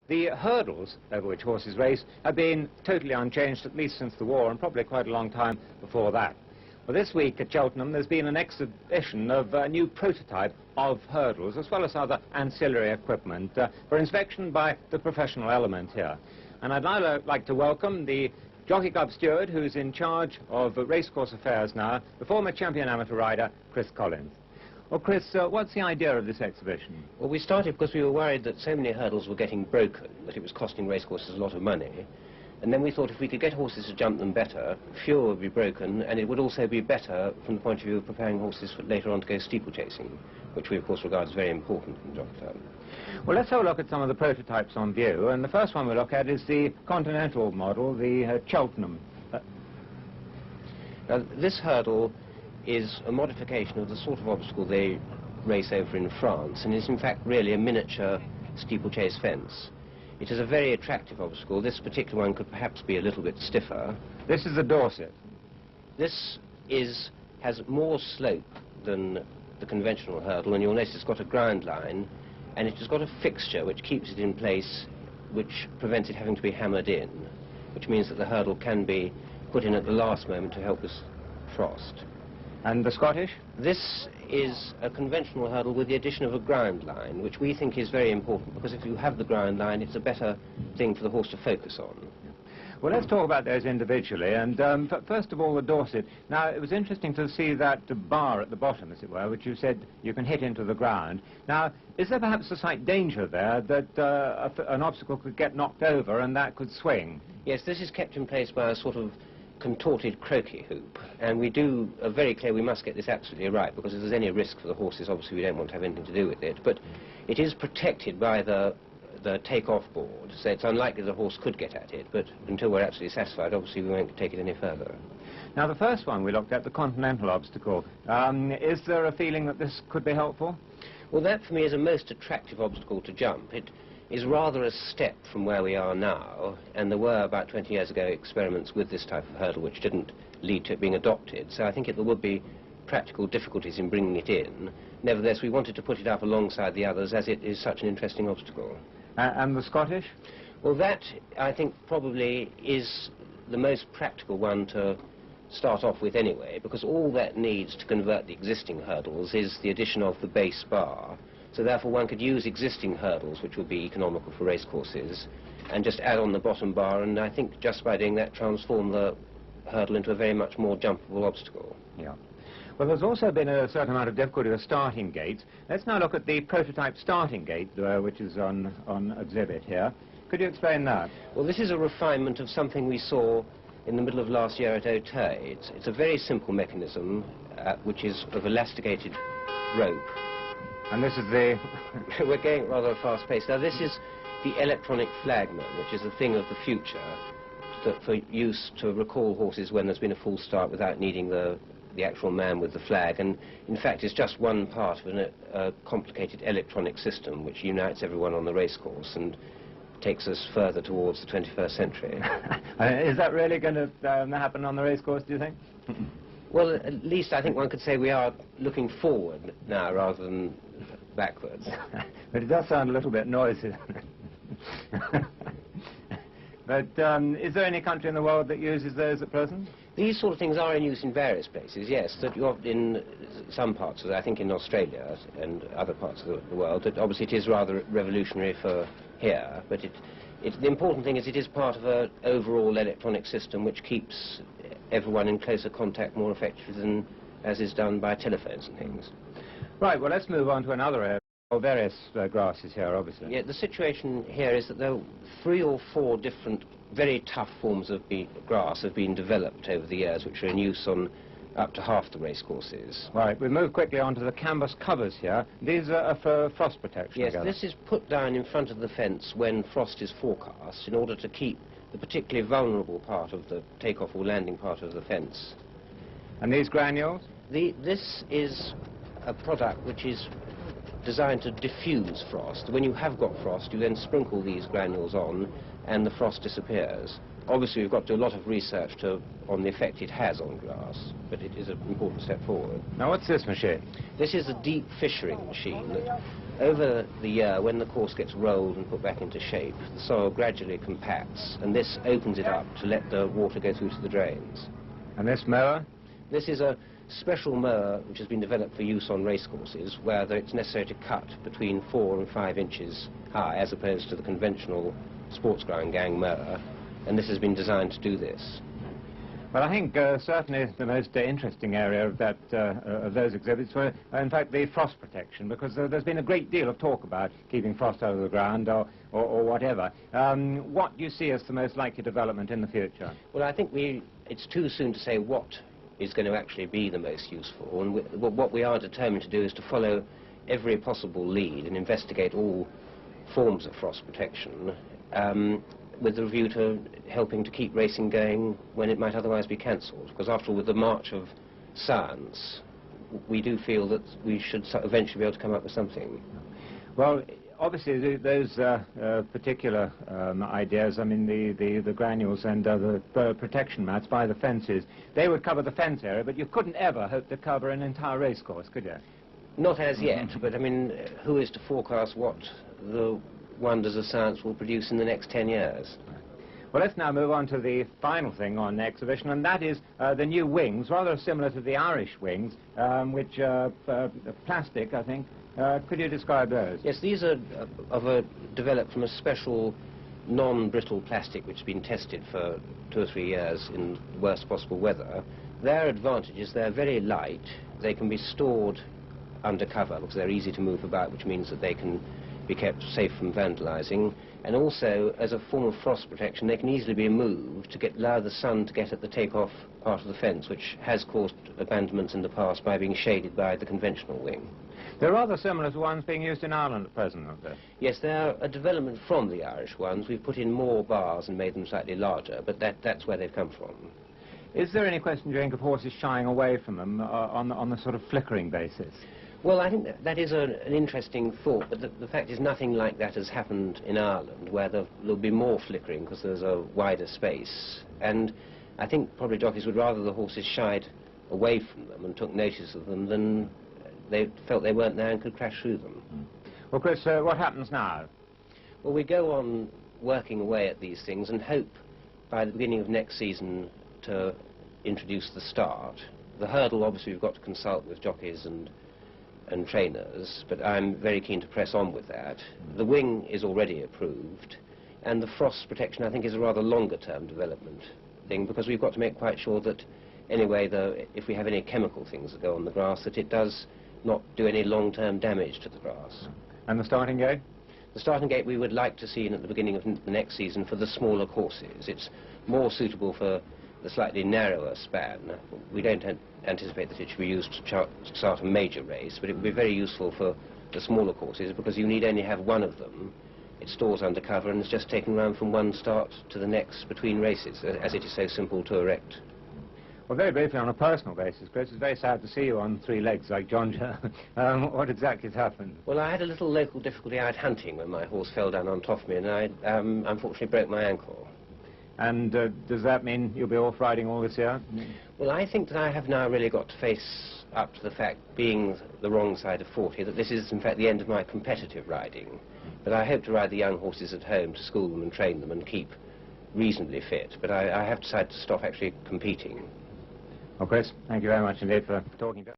The hurdles over which horses race have been totally unchanged, at least since the war, and probably quite a long time before that. Well, this week at Cheltenham there's been an exhibition of a new prototype of hurdles, as well as other ancillary equipment, for inspection by the professional element here. And I'd now like to welcome the Jockey Club steward, who's in charge of racecourse affairs now, the former champion amateur rider, Chris Collins. Well, Chris, what's the idea of this exhibition? Well, we started because we were worried that so many hurdles were getting broken, that it was costing racecourses a lot of money. And then we thought if we could get horses to jump them better, fewer would be broken, and it would also be better from the point of view of preparing horses for later on to go steeplechasing, which we, of course, regard as very important in the Jockey Club. Well, let's have a look at some of the prototypes on view. And the first one we look at is the Continental model, the Cheltenham. Now, this hurdle is a modification of the sort of obstacle they race over in France, and is in fact really a miniature steeplechase fence. It is a very attractive obstacle. This particular one could perhaps be a little bit stiffer. This is the Dorset. This has more slope than the conventional hurdle, and you'll notice it's got a ground line, and it has got a fixture which keeps it in place, which prevents it having to be hammered in, which means that the hurdle can be put in at the last moment to help with frost. And the Scottish? This is a conventional hurdle with the addition of a ground line, which we think is very important, because if you have the ground line, it's a better thing for the horse to focus on. Well, let's talk about those individually, and first of all, the Dorset. Now, it was interesting to see that bar at the bottom, as it were, which you said you can hit into the ground. Now, is there perhaps a slight danger there that an obstacle could get knocked over and that could swing? Yes, this is kept in place by a sort of contorted croquet hoop, and we are very clear we must get this absolutely right, because if there's any risk for the horses, obviously we don't want to have anything to do with it, but it is protected by the take-off board, so it's unlikely the horse could get at it, but until we're absolutely satisfied, obviously we won't take it any further. Now, the first one we looked at, the Continental obstacle, is there a feeling that this could be helpful? Well, that for me is a most attractive obstacle to jump. It is rather a step from where we are now, and there were about 20 years ago experiments with this type of hurdle which didn't lead to it being adopted, so I think there would be practical difficulties in bringing it in. Nevertheless, we wanted to put it up alongside the others as it is such an interesting obstacle. And the Scottish? Well, that I think probably is the most practical one to start off with anyway, because all that needs to convert the existing hurdles is the addition of the base bar. So therefore one could use existing hurdles, which would be economical for racecourses, and just add on the bottom bar, and I think just by doing that transform the hurdle into a very much more jumpable obstacle. Yeah. Well, there's also been a certain amount of difficulty with starting gates. Let's now look at the prototype starting gate, which is on exhibit here. Could you explain that? Well, this is a refinement of something we saw in the middle of last year at Auteuil. It's a very simple mechanism, which is of elasticated rope. And this is the... We're going at rather a fast pace. Now, this is the electronic flagman, which is a thing of the future, for use to recall horses when there's been a full start without needing the actual man with the flag. And, in fact, it's just one part of a complicated electronic system which unites everyone on the racecourse and takes us further towards the 21st century. Is that really going to happen on the racecourse, do you think? Well, at least I think one could say we are looking forward now rather than backwards. But it does sound a little bit noisy. But is there any country in the world that uses those at present? These sort of things are in use in various places, yes. That you're in some parts of it, I think in Australia and other parts of the world, that obviously it is rather revolutionary for here, but the important thing is it is part of an overall electronic system which keeps everyone in closer contact more effectively than as is done by telephones and things. Right, well, let's move on to another area. Various grasses here, obviously. Yeah, the situation here is that there are 3 or 4 different very tough forms of grass have been developed over the years, which are in use on up to half the racecourses. Right, we move quickly on to the canvas covers here. These are for frost protection. Yes, this is put down in front of the fence when frost is forecast in order to keep the particularly vulnerable part of the take-off or landing part of the fence. And these granules? This is a product which is designed to diffuse frost. When you have got frost, you then sprinkle these granules on and the frost disappears. Obviously, we've got to do a lot of research on the effect it has on grass, but it is an important step forward. Now, what's this machine? This is a deep fissuring machine that Over the year, when the course gets rolled and put back into shape, the soil gradually compacts, and this opens it up to let the water go through to the drains. And this mower? This is a special mower which has been developed for use on racecourses, where it's necessary to cut between 4 and 5 inches high, as opposed to the conventional sports ground gang mower, and this has been designed to do this. Well, I think certainly the most interesting area of of those exhibits were, in fact, the frost protection, because there's been a great deal of talk about keeping frost out of the ground or whatever. What do you see as the most likely development in the future? Well, I think it's too soon to say what is going to actually be the most useful, and what we are determined to do is to follow every possible lead and investigate all forms of frost protection, with the view to helping to keep racing going when it might otherwise be cancelled. Because after all, with the march of science, we do feel that we should eventually be able to come up with something. Well, obviously those particular ideas, I mean the granules and the protection mats by the fences, they would cover the fence area, but you couldn't ever hope to cover an entire racecourse, could you? Not as yet, but I mean, who is to forecast what the wonders of science will produce in the next 10 years? Well, let's now move on to the final thing on the exhibition, and that is the new wings, rather similar to the Irish wings, which are plastic, I think. Could you describe those? Yes, these are developed from a special non-brittle plastic which has been tested for 2 or 3 years in the worst possible weather. Their advantage is they're very light. They can be stored under cover because they're easy to move about, which means that they can be kept safe from vandalizing, and also as a form of frost protection they can easily be moved to allow the sun to get at the take-off part of the fence, which has caused abandonments in the past by being shaded by the conventional wing. They're rather similar to ones being used in Ireland at present, aren't they? Yes, they're a development from the Irish ones. We've put in more bars and made them slightly larger, but that's where they've come from. Is there any question, do you think, of horses shying away from them on the sort of flickering basis? Well, I think that is an interesting thought, but the fact is nothing like that has happened in Ireland, where there'll be more flickering because there's a wider space. And I think probably jockeys would rather the horses shied away from them and took notice of them than they felt they weren't there and could crash through them. Well, Chris, what happens now? Well, we go on working away at these things and hope by the beginning of next season to introduce the start. The hurdle, obviously, we've got to consult with jockeys and trainers, but I'm very keen to press on with that. The wing is already approved, and the frost protection, I think, is a rather longer-term development thing, because we've got to make quite sure that, anyway, if we have any chemical things that go on the grass, that it does not do any long-term damage to the grass. And the starting gate? The starting gate we would like to see in at the beginning of the next season for the smaller courses. It's more suitable for the slightly narrower span. We don't anticipate that it should be used to start a major race, but it would be very useful for the smaller courses because you need only have one of them. It stores under cover and is just taken around from one start to the next between races, as it is so simple to erect. Well, very briefly, on a personal basis, Chris, it's very sad to see you on 3 legs like John. What exactly has happened? Well, I had a little local difficulty out hunting when my horse fell down on top of me, and I unfortunately broke my ankle. And does that mean you'll be off riding all this year? Well, I think that I have now really got to face up to the fact, being the wrong side of 40, that this is in fact the end of my competitive riding. But I hope to ride the young horses at home to school them and train them and keep reasonably fit. But I have decided to stop actually competing. Well, Chris, thank you very much indeed for talking to us.